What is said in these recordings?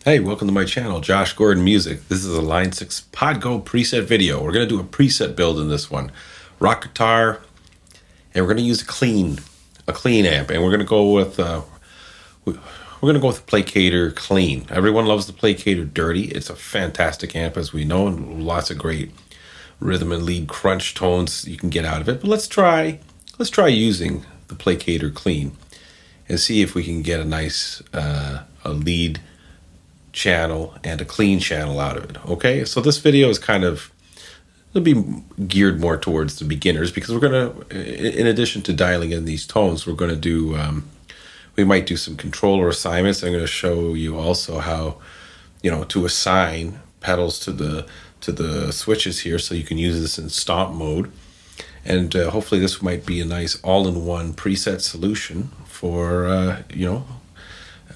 Hey, welcome to my channel, Josh Gordon Music. This is a Line 6 Pod Go preset video. We're going to do a preset build in this one. Rock guitar, and we're going to use a clean amp, and we're going to go with Placater Clean. Everyone loves the Placater Dirty. It's a fantastic amp, as we know, and lots of great rhythm and lead crunch tones you can get out of it. But let's try using the Placater Clean and see if we can get a nice a lead channel and a clean channel out of it. Okay, so this video is it'll be geared more towards the beginners, because we're gonna, in addition to dialing in these tones, we're gonna do we might do some controller assignments. I'm going to show you also how, to assign pedals to the switches here, so you can use this in stomp mode. And hopefully this might be a nice all-in-one preset solution for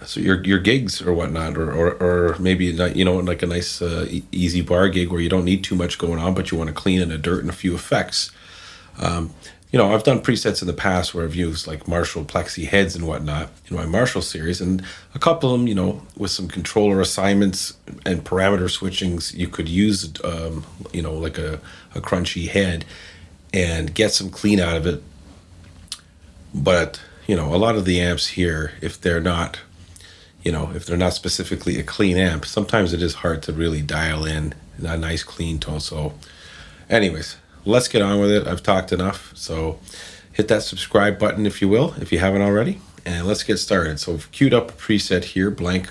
so your gigs or whatnot, or maybe like a nice easy bar gig where you don't need too much going on, but you want to clean in the dirt and a few effects. I've done presets in the past where I've used like Marshall plexi heads and whatnot in my Marshall series, and a couple of them, with some controller assignments and parameter switchings, you could use like a crunchy head and get some clean out of it. But a lot of the amps here, if they're not specifically a clean amp, sometimes it is hard to really dial in a nice clean tone. So anyways, let's get on with it. I've talked enough, so hit that subscribe button if you will, if you haven't already, and let's get started. So I've queued up a preset here, blank,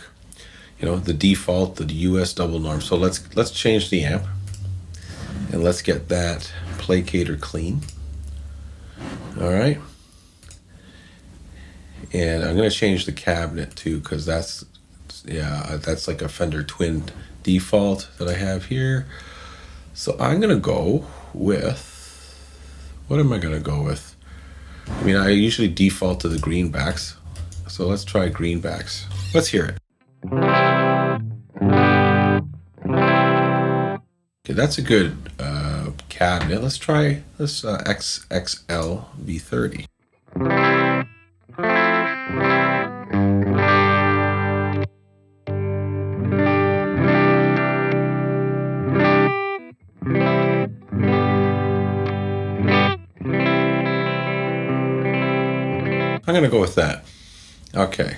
the default, the US double norm. So let's change the amp, and let's get that Placater Clean. All right. And I'm going to change the cabinet too, because that's like a Fender Twin default that I have here. So I'm going to go with, what am I going to go with? I mean, I usually default to the greenbacks. So let's try greenbacks. Let's hear it. Okay, that's a good cabinet. Let's try this XXL V30. I'm going to go with that. Okay.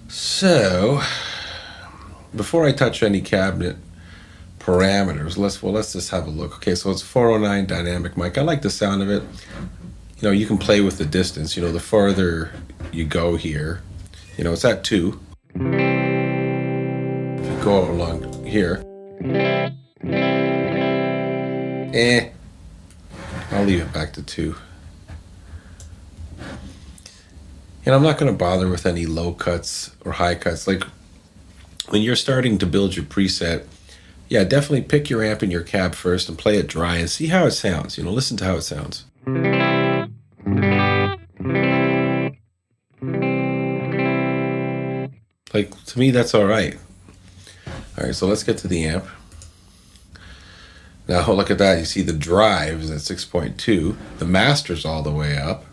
So, before I touch any cabinet parameters, let's just have a look. Okay, so it's 409 dynamic mic. I like the sound of it. You can play with the distance. The farther you go here, it's at 2. If you go along here, I'll leave it back to 2. And I'm not going to bother with any low cuts or high cuts. Like when you're starting to build your preset, yeah, definitely pick your amp and your cab first and play it dry and see how it sounds. Listen to how it sounds. Like, to me, that's all right. All right, so let's get to the amp. Now, look at that. You see the drive is at 6.2. The master's all the way up.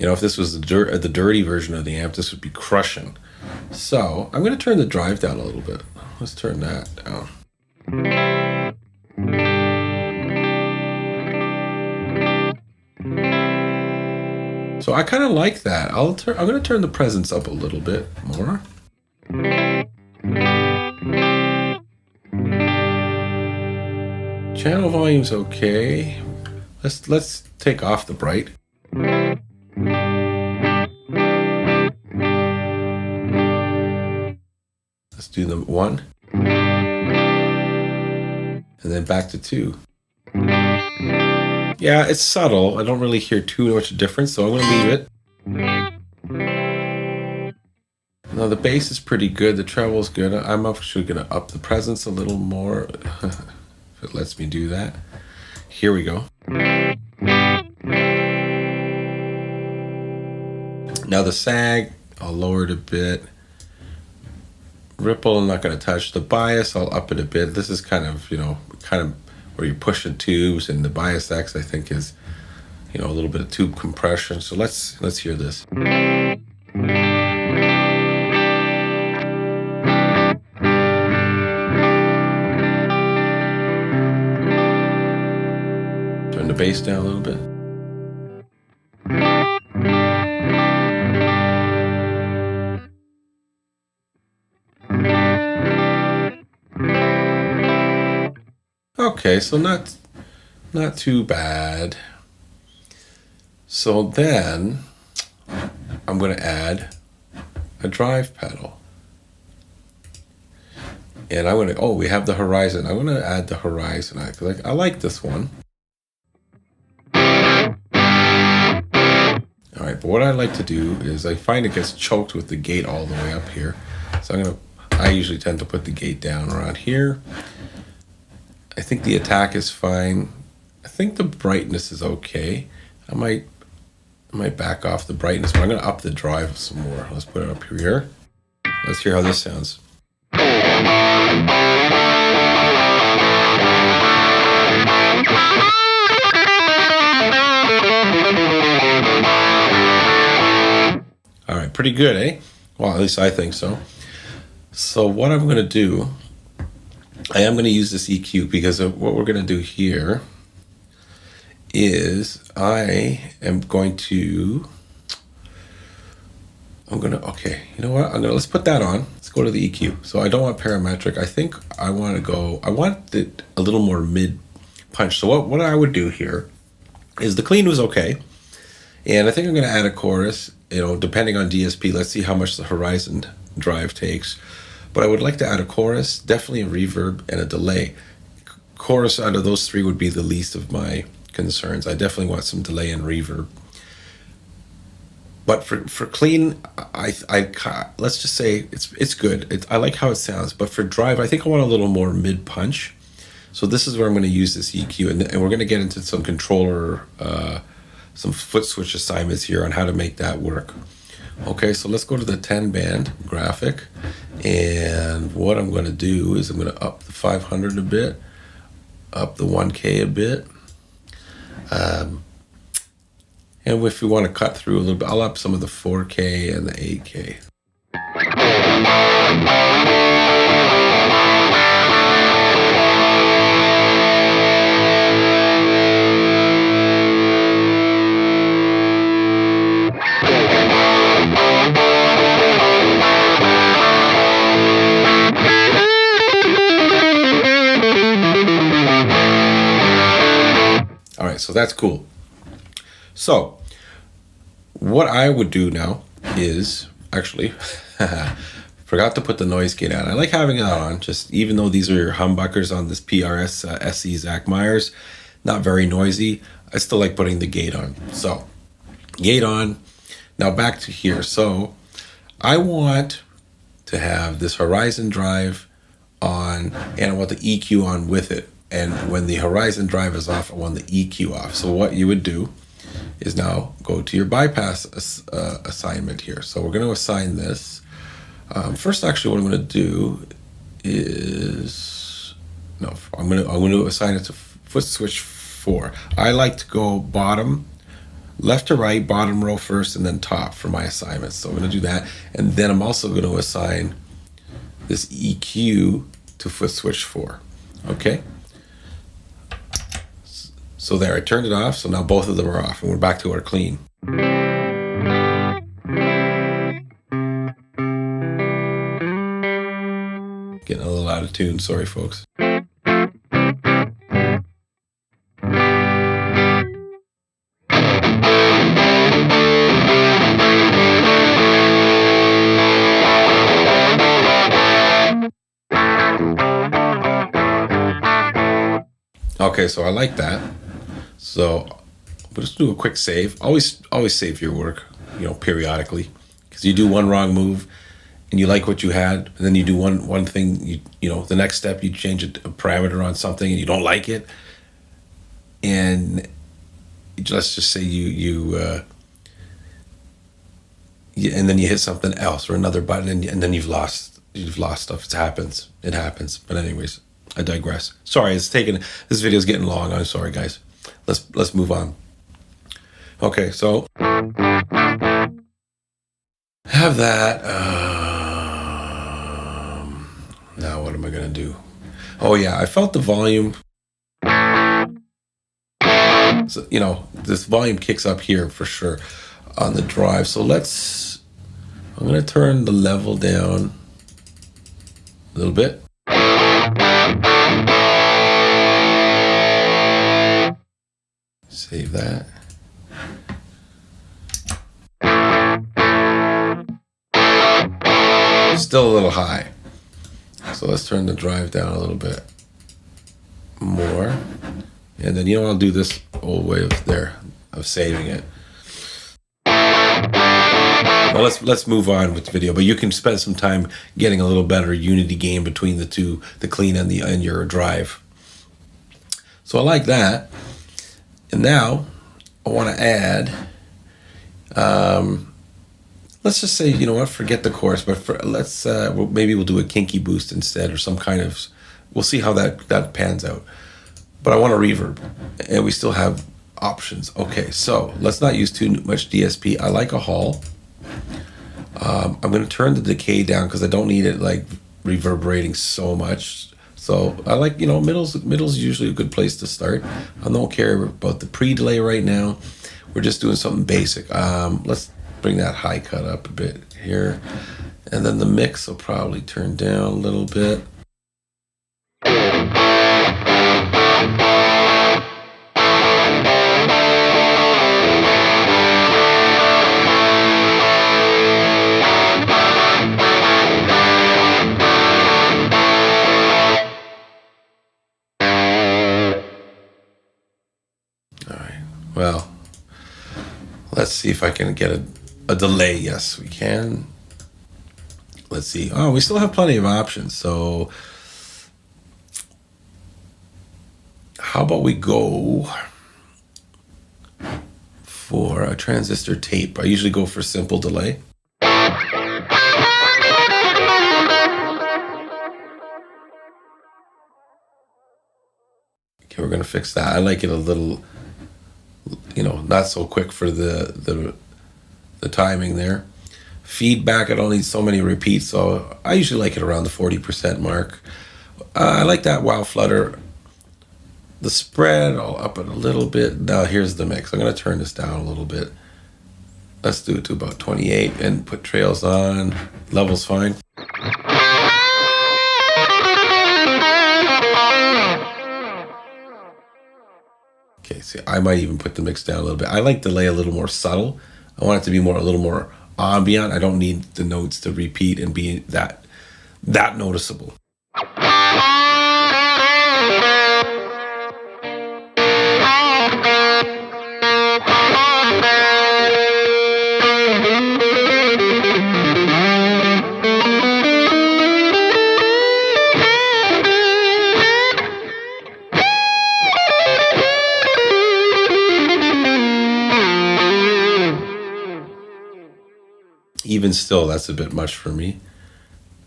If this was the dirty version of the amp, this would be crushing. So I'm going to turn the drive down a little bit. Let's turn that down. So I kind of like that. I'm going to turn the presence up a little bit more. Channel volume's okay. Let's take off the bright. Let's do the 1. And then back to 2. Yeah, it's subtle. I don't really hear too much difference, so I'm going to leave it. Now the bass is pretty good. The treble's good. I'm actually going to up the presence a little more, if it lets me do that. Here we go. Now the sag, I'll lower it a bit. Ripple, I'm not going to touch. The bias, I'll up it a bit. This is kind of where you're pushing tubes, and the bias X, I think, is, a little bit of tube compression. So let's hear this. bass down a little bit. Okay, so not too bad. So then I'm going to add a drive pedal. And I'm going to, we have the horizon. I'm going to add the horizon. I like this one. All right, but what I like to do is I find it gets choked with the gate all the way up here. So I usually tend to put the gate down around here. I think the attack is fine. I think the brightness is okay. I might back off the brightness, but I'm going to up the drive some more. Let's put it up here. Let's hear how this sounds. All right, pretty good, eh? Well, at least I think so. So what I'm going to do, I am going to use this EQ because of what we're going to do here is okay, you know what? Let's put that on. Let's go to the EQ. So I don't want parametric. I think I want it a little more mid punch. So what I would do here is the clean was okay. And I think I'm going to add a chorus, depending on DSP. Let's see how much the horizon drive takes. But I would like to add a chorus, definitely a reverb, and a delay. Chorus out of those three would be the least of my concerns. I definitely want some delay and reverb. But for clean, I let's just say it's good. I like how it sounds. But for drive, I think I want a little more mid punch. So this is where I'm going to use this EQ, and we're going to get into some controller, some foot switch assignments here on how to make that work. Okay, so let's go to the 10 band graphic, and what I'm going to do is I'm going to up the 500 a bit, up the 1K a bit, and if we want to cut through a little bit, I'll up some of the 4K and the 8K. All right, so that's cool. So what I would do now is actually forgot to put the noise gate on. I like having it on, just even though these are humbuckers on this PRS SE Zach Myers, not very noisy. I still like putting the gate on. So gate on. Now back to here. So I want to have this horizon drive on, and I want the EQ on with it. And when the horizon drive is off, I want the EQ off. So what you would do is now go to your bypass assignment here. So we're going to assign this. First, actually, what I'm going to do is I'm going to assign it to foot switch 4. I like to go bottom, left to right, bottom row first, and then top for my assignments. So I'm going to do that, and then I'm also going to assign this EQ to foot switch 4. Okay. So there, I turned it off, so now both of them are off, and we're back to our clean. Getting a little out of tune, sorry folks. Okay, so I like that. So we'll just do a quick save. Always save your work, periodically, because you do one wrong move and you like what you had, and then you do one thing, the next step you change a parameter on something and you don't like it, and let's just say and then you hit something else or another button, and then you've lost stuff. It happens. But anyways, I digress. Sorry, this video's getting long. I'm sorry, guys. Let's move on. Okay, so have that. Now what am I gonna do? Oh yeah, I felt the volume. So, you know, this volume kicks up here for sure on the drive. So I'm going to turn the level down a little bit. Save that. Still a little high. So let's turn the drive down a little bit more. And then, you know, I'll do this old way of saving it. Well, let's move on with the video, but you can spend some time getting a little better unity gain between the two, the clean and your drive. So I like that. And now I want to add, let's just say, you know what, forget the chorus, but maybe we'll do a kinky boost instead, or some kind of, we'll see how that pans out. But I want a reverb, and we still have options. Okay, so let's not use too much DSP. I like a Hall. I'm going to turn the decay down because I don't need it like reverberating so much. So I like, you know, middle's usually a good place to start. I don't care about the pre-delay right now. We're just doing something basic. Let's bring that high cut up a bit here. And then the mix will probably turn down a little bit. Well, let's see if I can get a delay. Yes, we can. Let's see. Oh, we still have plenty of options. So how about we go for a transistor tape? I usually go for simple delay. Okay, we're going to fix that. I like it a little, you know, not so quick for the timing there. Feedback, I don't need so many repeats, so I usually like it around the 40% mark. I like that wow flutter. The spread, I'll up it a little bit. Now here's the mix. I'm going to turn this down a little bit. Let's do it to about 28 and put trails on. Level's fine. Okay, see, I might even put the mix down a little bit. I like delay a little more subtle. I want it to be a little more ambient. I don't need the notes to repeat and be that noticeable. Even still, that's a bit much for me.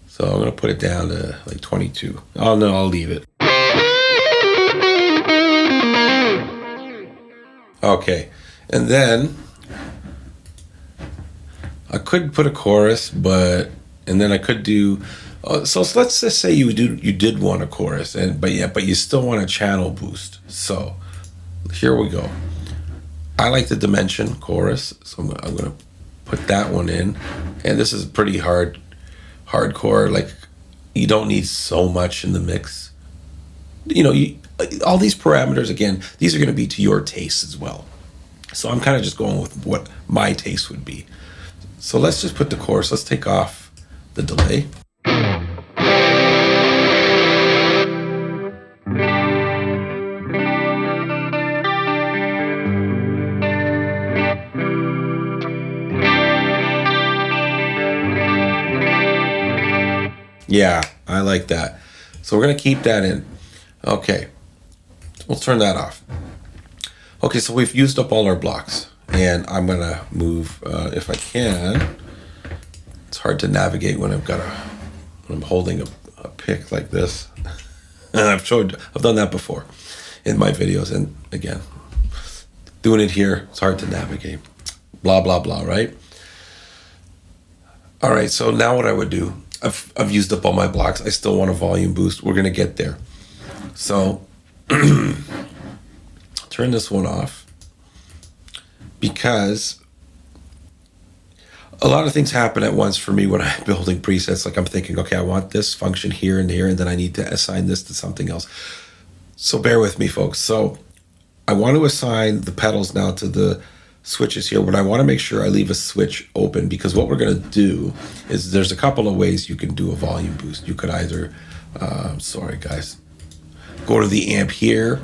So I'm going to put it down to like 22. Oh, no, I'll leave it. Okay. And then I could put a chorus, and then I could do, so let's just say you did want a chorus, but you still want a channel boost. So here we go. I like the dimension chorus, so I'm going to put that one in. And this is pretty hardcore. Like, you don't need so much in the mix. You know, all these parameters, again, these are going to be to your taste as well. So I'm kind of just going with what my taste would be. So let's just put the chorus. Let's take off the delay. Yeah, I like that. So we're going to keep that in. Okay, we'll turn that off. Okay, so we've used up all our blocks, and I'm going to move, if I can. It's hard to navigate when I'm holding a pick like this. And I've done that before in my videos, and again, doing it here, it's hard to navigate. Blah, blah, blah, right? All right, so now what I would do, I've used up all my blocks. I still want a volume boost. We're going to get there. So turn this one off. because a lot of things happen at once for me when I'm building presets. Like I'm thinking, okay, I want this function here and here, and then I need to assign this to something else. So bear with me, folks. So I want to assign the pedals now to the switches here, but I want to make sure I leave a switch open, because what we're going to do is there's a couple of ways you can do a volume boost. You could either, sorry guys, go to the amp here,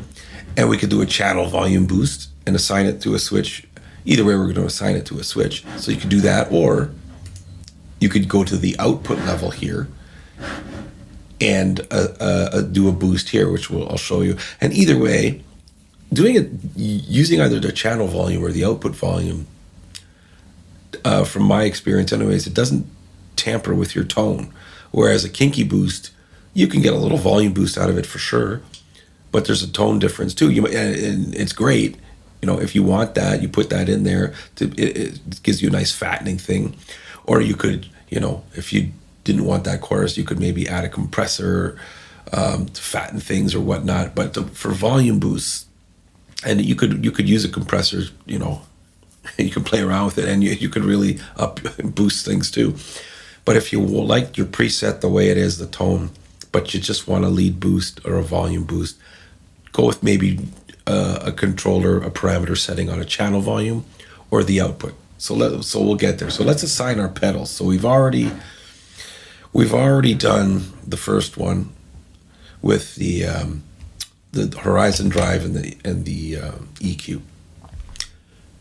and we could do a channel volume boost and assign it to a switch. Either way, we're going to assign it to a switch. So you could do that, or you could go to the output level here and do a boost here, which I'll show you. And either way, doing it using either the channel volume or the output volume, from my experience anyways, it doesn't tamper with your tone. Whereas a kinky boost, you can get a little volume boost out of it for sure, but there's a tone difference too. And it's great. You know, if you want that, you put that in there. It gives you a nice fattening thing. Or you could, you know, if you didn't want that chorus, you could maybe add a compressor to fatten things or whatnot. But for volume boosts, and you could use a compressor, you know, you can play around with it, and you could really boost things too. But if you like your preset the way it is, the tone, but you just want a lead boost or a volume boost, go with maybe a controller, a parameter setting on a channel volume or the output. So we'll get there. So let's assign our pedals. So we've already done the first one with the horizon drive and the EQ.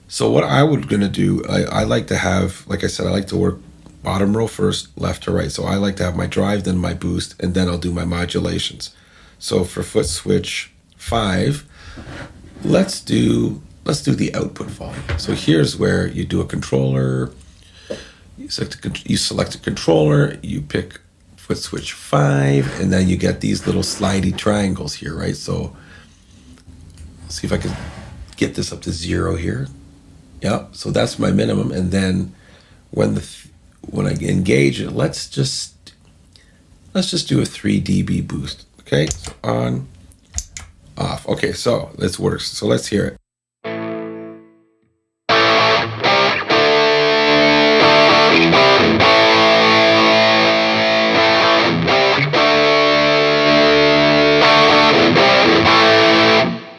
So what I would gonna do, I like to have, like I said, I like to work bottom row first, left to right. So I like to have my drive, then my boost, and then I'll do my modulations. So for foot switch 5, let's do the output volume. So here's where you do a controller. You select a controller. You pick foot switch 5, and then you get these little slidey triangles here, right? So let's see if I can get this up to 0 here. Yeah, so that's my minimum. And then when I engage it, let's just do a 3 dB boost. Okay, so on, off. Okay, so this works. So let's hear it.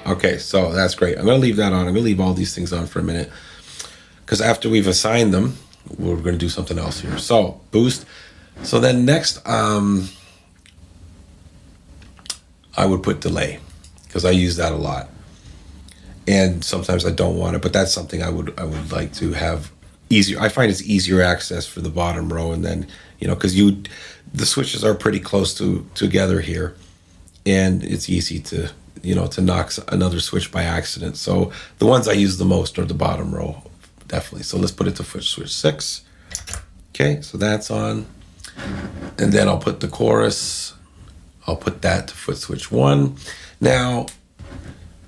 Okay, so that's great. I'm going to leave that on. I'm going to leave all these things on for a minute, because after we've assigned them, we're going to do something else here. So boost. So then next, I would put delay, because I use that a lot. And sometimes I don't want it, but that's something I would like to have easier. I find it's easier access for the bottom row, and then, you know, because the switches are pretty close together here, and it's easy to, you know, to knock another switch by accident. So the ones I use the most are the bottom row, definitely. So let's put it to foot switch 6. Okay, so that's on. And then I'll put the chorus, I'll put that to foot switch 1. Now,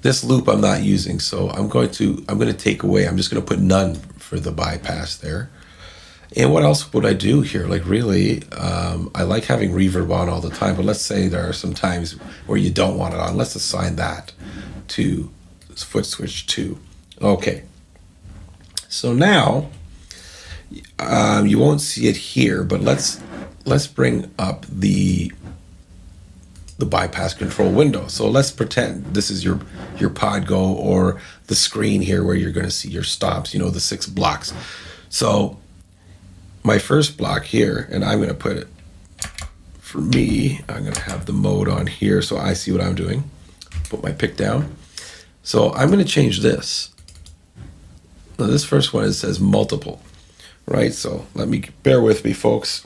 this loop I'm not using, so I'm going to take away, I'm just going to put none for the bypass there. And what else would I do here? Like really, I like having reverb on all the time, but let's say there are some times where you don't want it on. Let's assign that to foot switch 2. Okay. So now, you won't see it here, but let's bring up the bypass control window. So let's pretend this is your pod go, or the screen here where you're going to see your stops, you know, the 6 blocks. So my first block here, and I'm going to put it, for me, I'm going to have the mode on here so I see what I'm doing. Put my pick down. So I'm going to change this. Now this first one, it says multiple, right? So bear with me, folks.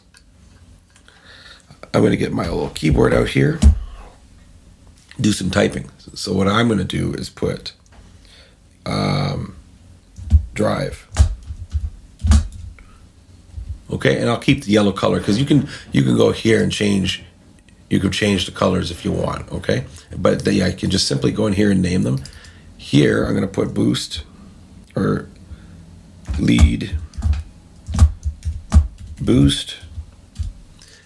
I'm going to get my little keyboard out here, do some typing. So what I'm going to do is put drive. Okay, and I'll keep the yellow color, because you can go here and change. You can change the colors if you want. Okay, but I can just simply go in here and name them. Here I'm going to put boost or lead boost,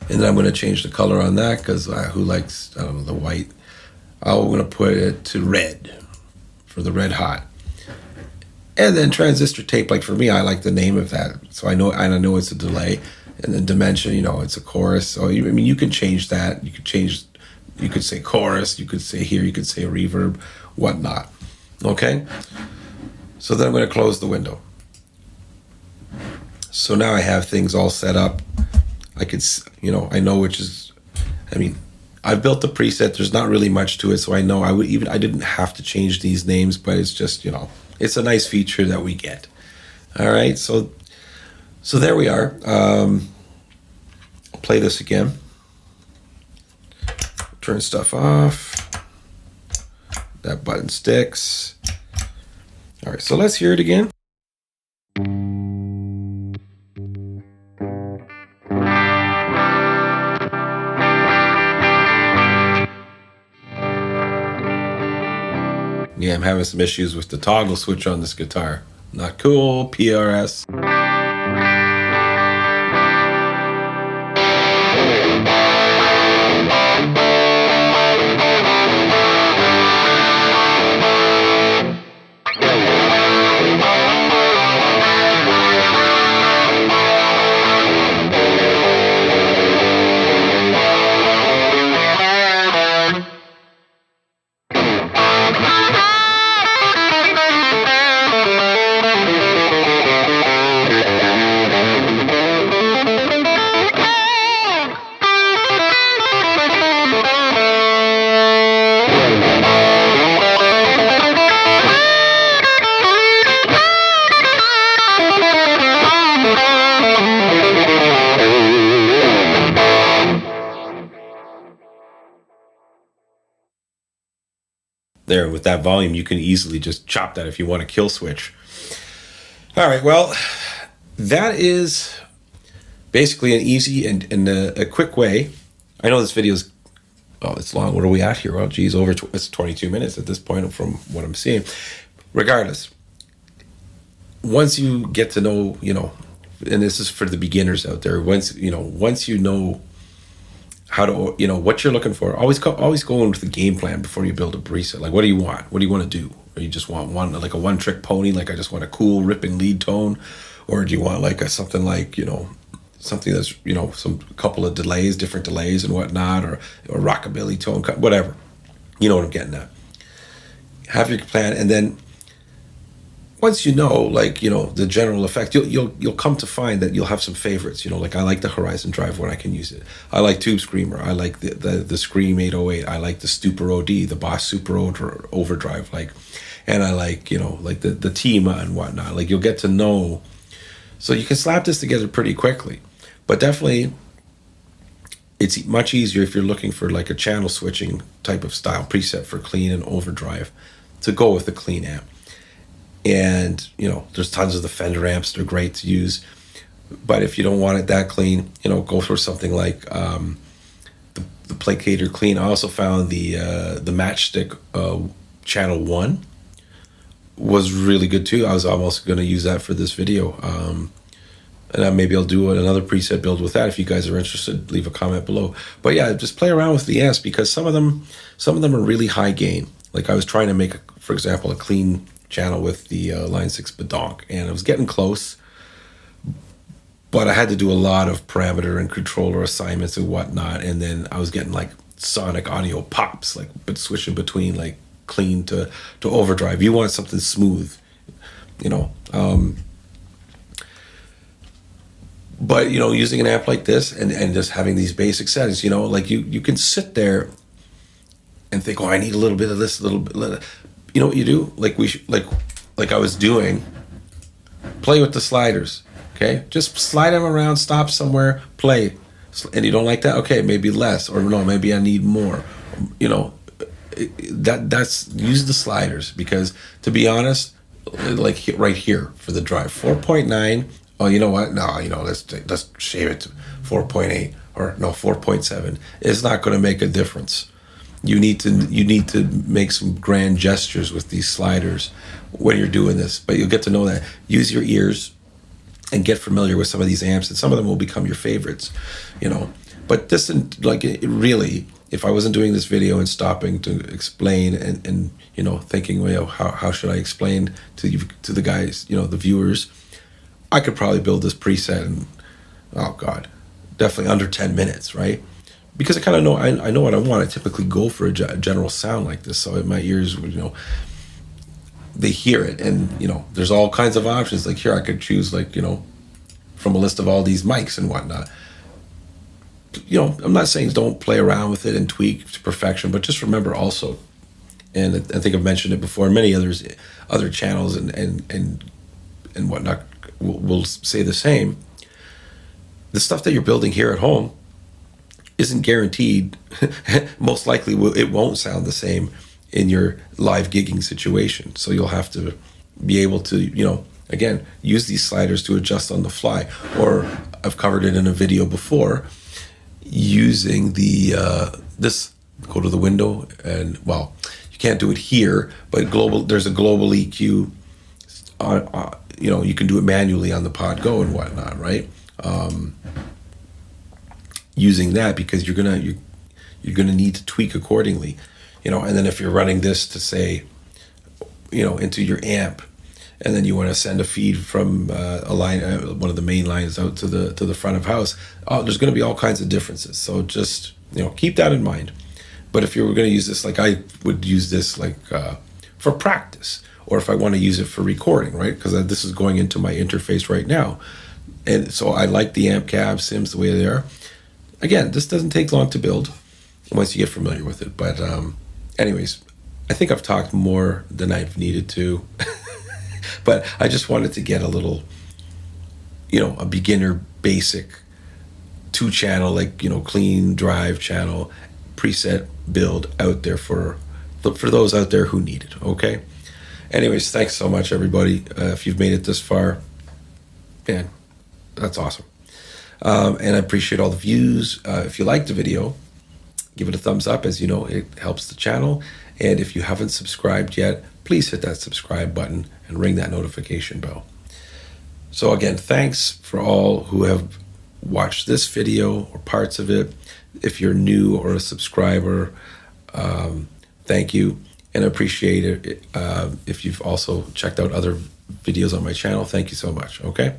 and then I'm going to change the color on that, because who likes, I don't know, the white. I'm going to put it to red for the red hot. And then transistor tape, like for me, I like the name of that. So I know it's a delay. And then dimension, it's a chorus. So, you can change that. You could say chorus, you could say here, you could say reverb, whatnot. Okay? So then I'm going to close the window. So now I have things all set up. I could, I know which is, I've built the preset. There's not really much to it, so I know I didn't have to change these names, but it's just, it's a nice feature that we get. All right, so there we are. I'll play this again. Turn stuff off. That button sticks. All right, so let's hear it again. Yeah, I'm having some issues with the toggle switch on this guitar. Not cool, PRS. There, with that volume, you can easily just chop that if you want to kill switch. All right, well, that is basically an easy and a quick way. I know this video is, it's long. What are we at here? Well, geez, it's 22 minutes at this point from what I'm seeing. Regardless, once you get to know, and this is for the beginners out there, once you know how to, what you're looking for, always go in with a game plan before you build a preset. Like, what do you want? What do you want to do? Or you just want a one-trick pony, like I just want a cool ripping lead tone? Or do you want something that's, some couple of delays, different delays and whatnot, or rockabilly tone, whatever. You know what I'm getting at. Have your plan, and then once the general effect, you'll come to find that you'll have some favorites. Like I like the Horizon Drive when I can use it. I like Tube Screamer. I like the Scream 808. I like the Super OD, the Boss Super Overdrive. And I like the Tima and whatnot. Like you'll get to know, so you can slap this together pretty quickly. But definitely, it's much easier if you're looking for like a channel switching type of style preset for clean and overdrive to go with the clean amp. And there's tons of the Fender amps. They're great to use, but if you don't want it that clean, go for something like the Placater Clean. I also found the Matchstick channel 1 was really good too. I was almost going to use that for this video, and maybe I'll do another preset build with that. If you guys are interested, leave a comment below. But yeah, just play around with the amps, because some of them are really high gain. Like I was trying to make, for example, a clean channel with the Line 6 Badonk, and I was getting close, but I had to do a lot of parameter and controller assignments and whatnot, and then I was getting like sonic audio pops, but switching between like clean to overdrive. You want something smooth, but using an amp like this and just having these basic settings, like you can sit there and think, I need a little bit of this, a little bit. You know what you do? Like I was doing, play with the sliders, okay? Just slide them around, stop somewhere, play. And you don't like that? Okay, maybe less, or no, maybe I need more. That's use the sliders, because to be honest, like right here for the drive, 4.9. Oh, you know what? No, let's shave it to 4.8 or no 4.7. It's not going to make a difference. You need to make some grand gestures with these sliders when you're doing this, but you'll get to know that. Use your ears and get familiar with some of these amps, and some of them will become your favorites, But this, really, if I wasn't doing this video and stopping to explain and you know, thinking, well, how should I explain to you, to the guys, you know, the viewers, I could probably build this preset in, oh God, definitely under 10 minutes, right? Because I kind of know, I know what I want. I typically go for a general sound like this. So my ears, you know, they hear it, and, you know, there's all kinds of options. Like here, I could choose, like, you know, from a list of all these mics and whatnot. You know, I'm not saying don't play around with it and tweak to perfection, but just remember also, and I think I've mentioned it before, many other channels and whatnot will say the same. The stuff that you're building here at home isn't guaranteed. Most likely it won't sound the same in your live gigging situation. So you'll have to be able to, you know, again, use these sliders to adjust on the fly. Or I've covered it in a video before, using this, go to the window, and, well, you can't do it here, but there's a global EQ, you know, you can do it manually on the Pod Go and whatnot, right? Using that, because you're gonna need to tweak accordingly, you know. And then if you're running this to, say, you know, into your amp, and then you want to send a feed from a line, one of the main lines, out to the front of house, there's going to be all kinds of differences. So just, you know, keep that in mind. But if you were going to use this, like I would use this, like for practice, or if I want to use it for recording, right? Because this is going into my interface right now. And so I like the amp cab sims the way they are. Again, this doesn't take long to build once you get familiar with it. But anyways, I think I've talked more than I've needed to. But I just wanted to get a little, you know, a beginner basic 2-channel, like, you know, clean drive channel preset build out there for those out there who need it, okay? Anyways, thanks so much, everybody. If you've made it this far, man, that's awesome. And I appreciate all the views. If you liked the video, give it a thumbs up. As you know, it helps the channel. And if you haven't subscribed yet, please hit that subscribe button and ring that notification bell. So again, thanks for all who have watched this video or parts of it. If you're new or a subscriber, thank you. And I appreciate it. If you've also checked out other videos on my channel, thank you so much, okay?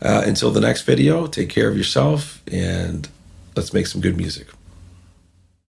Until the next video, take care of yourself, and let's make some good music.